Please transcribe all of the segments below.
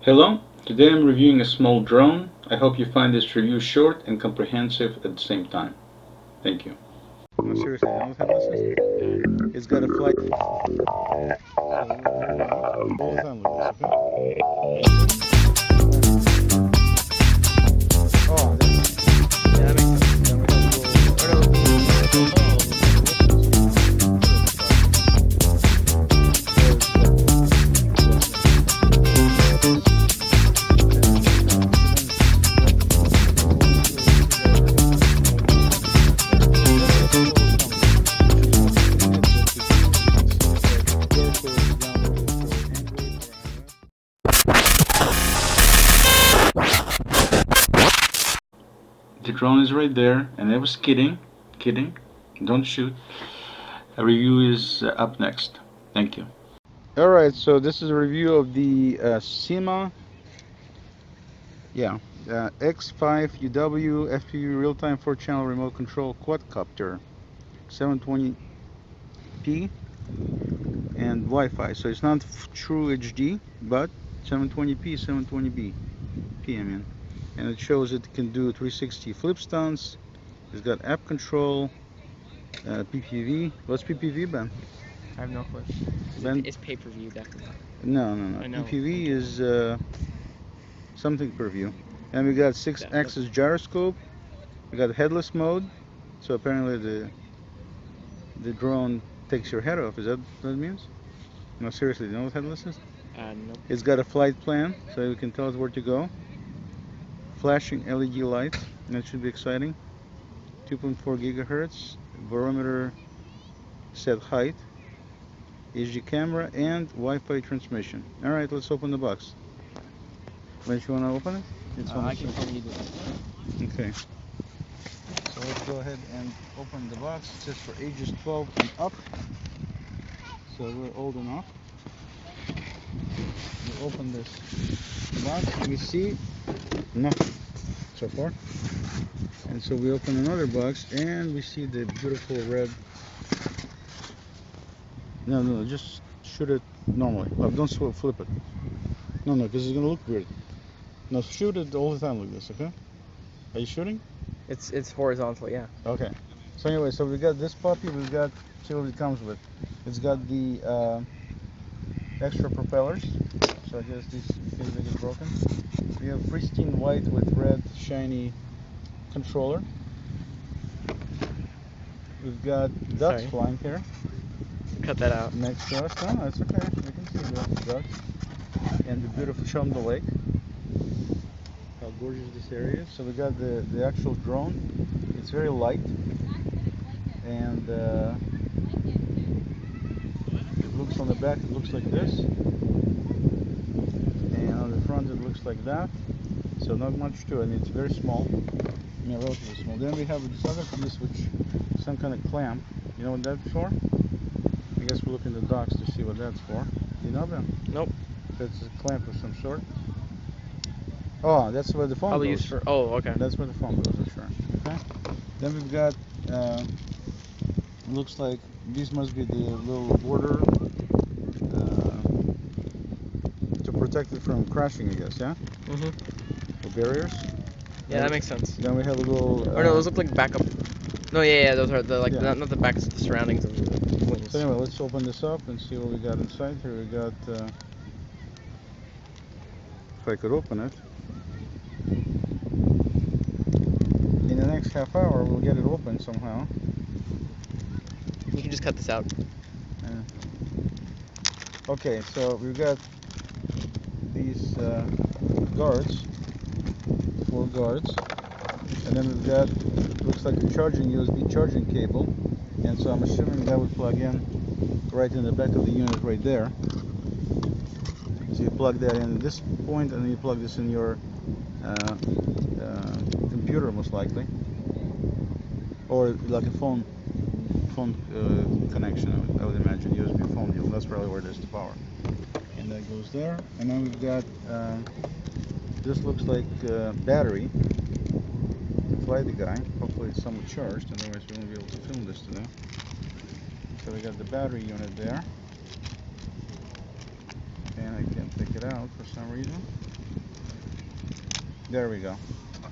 Hello, today I'm reviewing a small drone. I hope you find this review short and comprehensive at the same time. Thank you. No, seriously, you know what this is? It's got a flight. So all the time like this, okay? Oh, Yeah, that makes sense. then we have to go. Or no. The drone is right there, and I was kidding. Don't shoot. A review is up next. Thank you. All right, so this is a review of the Syma, yeah, X5UW FPV real-time 4-channel remote control quadcopter, 720p and Wi-Fi. So it's not true HD, but 720p, 720p, I mean, and it shows it can do 360 flip stunts. It's got app control, PPV. What's PPV, Ben? I have no clue. Ben? It's pay-per-view, definitely. No. I know. PPV is something per view. And we got 6-axis gyroscope. We got headless mode. So apparently the drone takes your head off. Is that what it means? No, seriously, do you know what headless is? Nope. It's got a flight plan, so you can tell it where to go. Flashing LED lights, that should be exciting. 2.4 gigahertz, barometer set height, HD camera, and Wi-Fi transmission. All right, let's open the box. When you want to open it? I can probably do that. Okay. So let's go ahead and open the box. It says for ages 12 and up. So we're old enough. We open this box and we see nothing so far. And so we open another box and we see the beautiful red. No, just shoot it normally. Oh, don't flip it. No, because it's gonna look weird. No, shoot it all the time like this, okay? Are you shooting? It's horizontal, yeah. Okay. So anyway, so we got this puppy. We've got, see what it comes with. It's got the extra propellers. So I guess this thing is broken. We have pristine white with red shiny controller. We've got ducks flying here. Cut that out. Next to us. No, it's okay. We can see the ducks. And the beautiful show on the lake. How gorgeous this area is. So we got the actual drone. It's very light. And it looks on the back, it looks like this. And on the front it looks like that. So not much to it. I mean, it's very small. I mean, relatively small. Then we have this other piece, which is some kind of clamp. You know what that's for? I guess we'll look in the docks to see what that's for. Do you know that? Nope. That's a clamp of some sort. Oh, that's where the phone Probably goes. used for. Oh, okay. That's where the phone goes, I'm sure. Okay. Then we've got. Looks like these must be the little border to protect it from crashing, I guess. Yeah. Mhm. The barriers. Yeah, that makes sense. Then we have a little. Or no, those look like backup. No, yeah, those are the not the backs, the surroundings of the wings. So anyway, let's open this up and see what we got inside here. We got. If I could open it. In the next half hour, we'll get it open somehow. You can just cut this out. Okay, so we've got these guards, 4 guards, and then we've got, looks like a charging USB charging cable, and so I'm assuming that would plug in right in the back of the unit right there. So you plug that in at this point, and then you plug this in your computer most likely, or like a phone connection. I would imagine USB phone deal. That's probably where it is to power. And that goes there. And then we've got this looks like battery to fly the guy. Hopefully it's somewhat charged, otherwise we won't be able to film this today. So we got the battery unit there, and I can't take it out for some reason. There we go.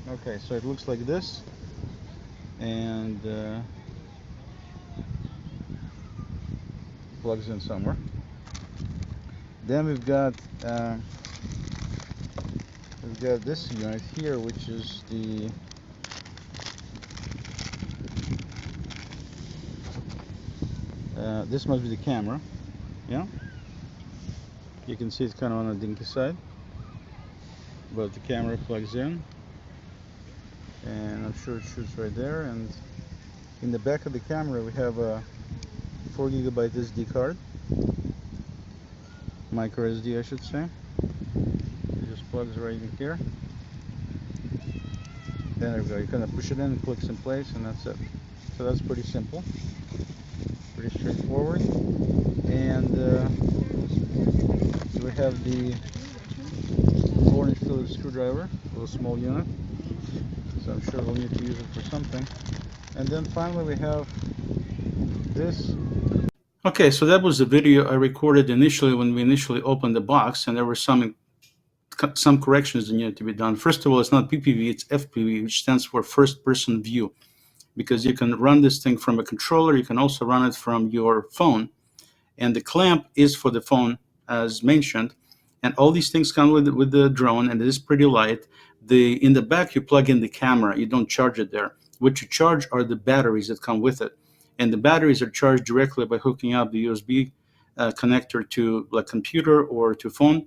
Okay, so it looks like this, and plugs in somewhere. Then we've got this unit here, which is the this must be the camera. Yeah, you can see it's kind of on the dinky side, but the camera plugs in, and I'm sure it shoots right there. And in the back of the camera we have a 4 GB SD card, microSD I should say. It just plugs right in here. There we go. You kind of push it in, it clicks in place, and that's it. So that's pretty simple, pretty straightforward. And we have the 4-inch Phillips screwdriver, a little small unit. So I'm sure we'll need to use it for something. And then finally we have this. Okay, so that was the video I recorded initially when we initially opened the box, and there were some corrections that needed to be done. First of all, it's not PPV, it's FPV, which stands for first person view, because you can run this thing from a controller, you can also run it from your phone, and the clamp is for the phone as mentioned, and all these things come with the drone, and it is pretty light. In the back you plug in the camera, you don't charge it there. What you charge are the batteries that come with it, and the batteries are charged directly by hooking up the USB connector to like computer or to phone,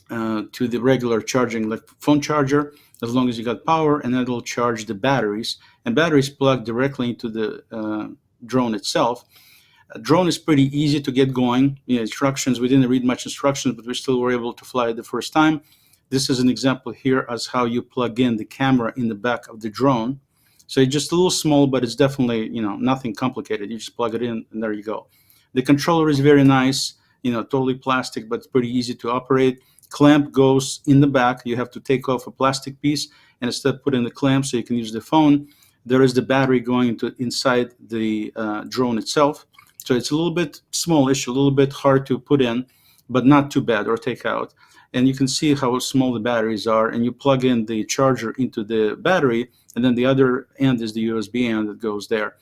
to the regular charging like phone charger, as long as you got power, and it'll charge the batteries, and batteries plug directly into the drone itself. A drone is pretty easy to get going. Instructions, we didn't read much instructions, but we still were able to fly it the first time. This is an example here as how you plug in the camera in the back of the drone. So it's just a little small, but it's definitely, nothing complicated. You just plug it in and there you go. The controller is very nice, totally plastic, but it's pretty easy to operate. Clamp goes in the back. You have to take off a plastic piece and instead put in the clamp so you can use the phone. There is the battery going inside the drone itself. So it's a little bit smallish, a little bit hard to put in, but not too bad, or take out. And you can see how small the batteries are, and you plug in the charger into the battery, and then the other end is the USB end that goes there.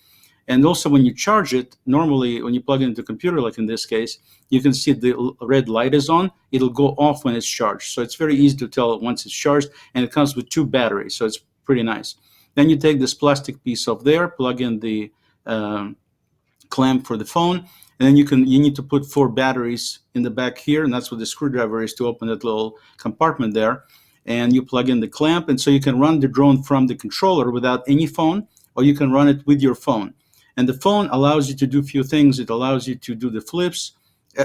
And also when you charge it, normally when you plug it into a computer, like in this case, you can see the red light is on. It'll go off when it's charged. So it's very easy to tell once it's charged, and it comes with 2 batteries, so it's pretty nice. Then you take this plastic piece off there, plug in the clamp for the phone, and then you need to put 4 batteries in the back here, and that's what the screwdriver is to open that little compartment there. And you plug in the clamp, and so you can run the drone from the controller without any phone, or you can run it with your phone. And the phone allows you to do a few things. It allows you to do the flips,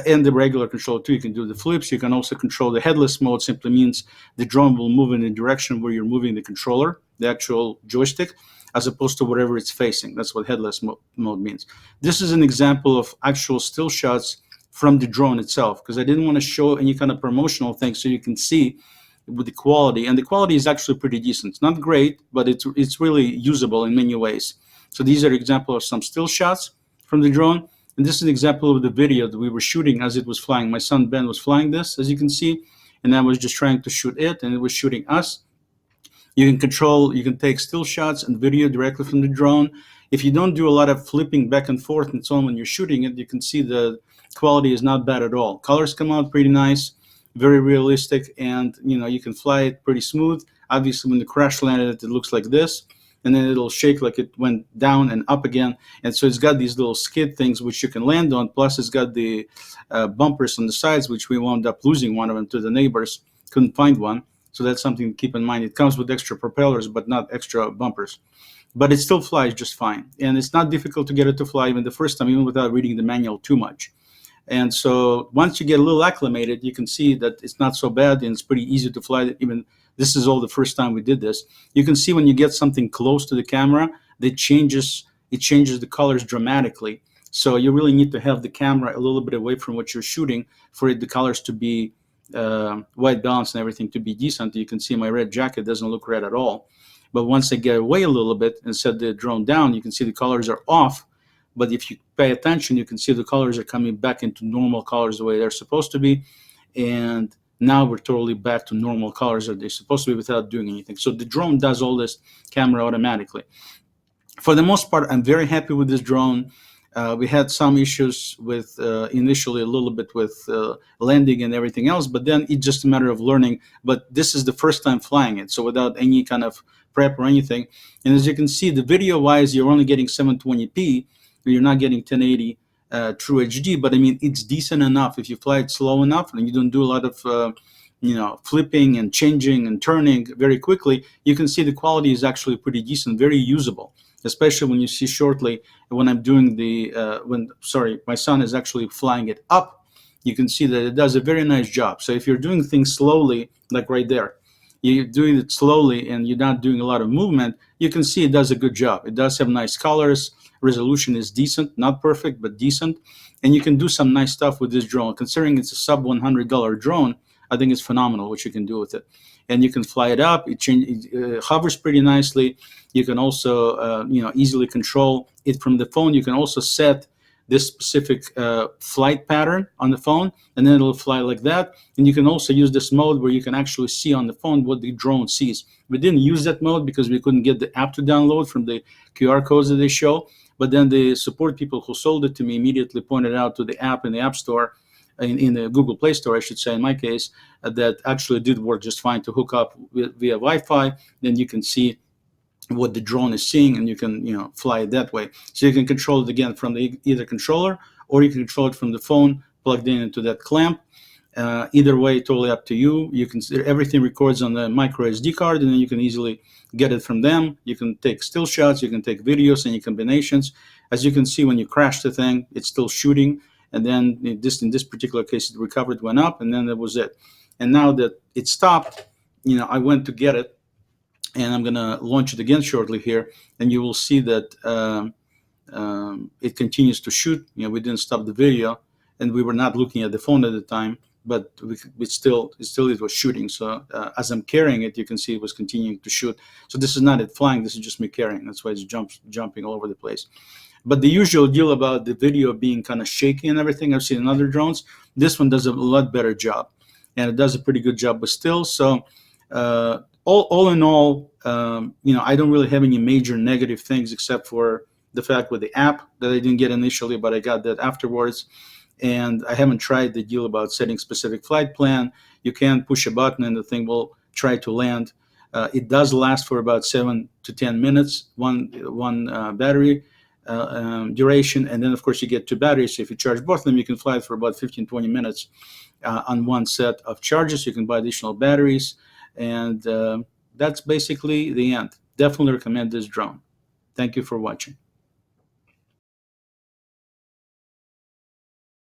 and the regular controller too. You can do the flips. You can also control the headless mode. Simply means the drone will move in the direction where you're moving the controller, the actual joystick, as opposed to whatever it's facing. That's what headless mode means. This is an example of actual still shots from the drone itself, because I didn't want to show any kind of promotional thing, so you can see with the quality. And the quality is actually pretty decent. It's not great, but it's really usable in many ways. So these are examples of some still shots from the drone. And this is an example of the video that we were shooting as it was flying. My son Ben was flying this, as you can see, and I was just trying to shoot it, and it was shooting us. You can take still shots and video directly from the drone. If you don't do a lot of flipping back and forth and so on when you're shooting it, you can see the quality is not bad at all. Colors come out pretty nice, very realistic, and you can fly it pretty smooth. Obviously, when the crash landed, it looks like this, and then it'll shake like it went down and up again. And so it's got these little skid things which you can land on, plus it's got the bumpers on the sides, which we wound up losing one of them to the neighbors. Couldn't find one. So that's something to keep in mind. It comes with extra propellers, but not extra bumpers. But it still flies just fine. And it's not difficult to get it to fly even the first time, even without reading the manual too much. And so once you get a little acclimated, you can see that it's not so bad, and it's pretty easy to fly. Even this is all the first time we did this. You can see when you get something close to the camera, it changes the colors dramatically. So you really need to have the camera a little bit away from what you're shooting for the colors to be white balance and everything to be decent. You can see my red jacket doesn't look red at all. But once I get away a little bit and set the drone down, you can see the colors are off. But if you pay attention, you can see the colors are coming back into normal colors the way they're supposed to be. And Now we're totally back to normal colors that they're supposed to be without doing anything. So the drone does all this camera automatically. For the most part, I'm very happy with this drone. We had some issues with initially a little bit with landing and everything else, but then it's just a matter of learning. But this is the first time flying it, so without any kind of prep or anything. And as you can see, the video-wise, you're only getting 720p. You're not getting 1080 True HD, but I mean, it's decent enough. If you fly it slow enough and you don't do a lot of flipping and changing and turning very quickly, you can see the quality is actually pretty decent, very usable. Especially when you see shortly when I'm doing my son is actually flying it up, you can see that it does a very nice job. So if you're doing things slowly, like right there, you're doing it slowly and you're not doing a lot of movement, you can see it does a good job. It does have nice colors. Resolution is decent, not perfect, but decent. And you can do some nice stuff with this drone. Considering it's a sub $100 drone, I think it's phenomenal what you can do with it. And you can fly it up. It hovers pretty nicely. You can also, easily control it from the phone. You can also set this specific flight pattern on the phone, and then it'll fly like that. And you can also use this mode where you can actually see on the phone what the drone sees. We didn't use that mode because we couldn't get the app to download from the QR codes that they show. But then the support people who sold it to me immediately pointed out to the app in the App Store, in the Google Play Store, I should say, in my case, that actually did work just fine to hook up via Wi-Fi. Then you can see what the drone is seeing, and you can fly it that way. So you can control it again from the either controller, or you can control it from the phone plugged in into that clamp. Either way, totally up to you. You can everything records on the microSD card, and then you can easily get it from them. You can take still shots, you can take videos, any combinations. As you can see, when you crash the thing, it's still shooting. And then in this particular case, it recovered, went up, and then that was it. And now that it stopped, I went to get it, and I'm gonna launch it again shortly here, and you will see that it continues to shoot. We didn't stop the video, and we were not looking at the phone at the time, but it was shooting. So as I'm carrying it, you can see it was continuing to shoot. So this is not it flying. This is just me carrying. That's why it's jumping all over the place. But the usual deal about the video being kind of shaky and everything, I've seen in other drones. This one does a lot better job, and it does a pretty good job with still. So all in all, I don't really have any major negative things except for the fact with the app that I didn't get initially, but I got that afterwards. And I haven't tried the deal about setting specific flight plan. You can push a button and the thing will try to land. It does last for about 7 to 10 minutes, one battery duration, and then of course you get 2 batteries. So if you charge both of them, you can fly it for about 15-20 minutes on one set of charges. You can buy additional batteries, and that's basically the end. Definitely recommend this drone. Thank you for watching.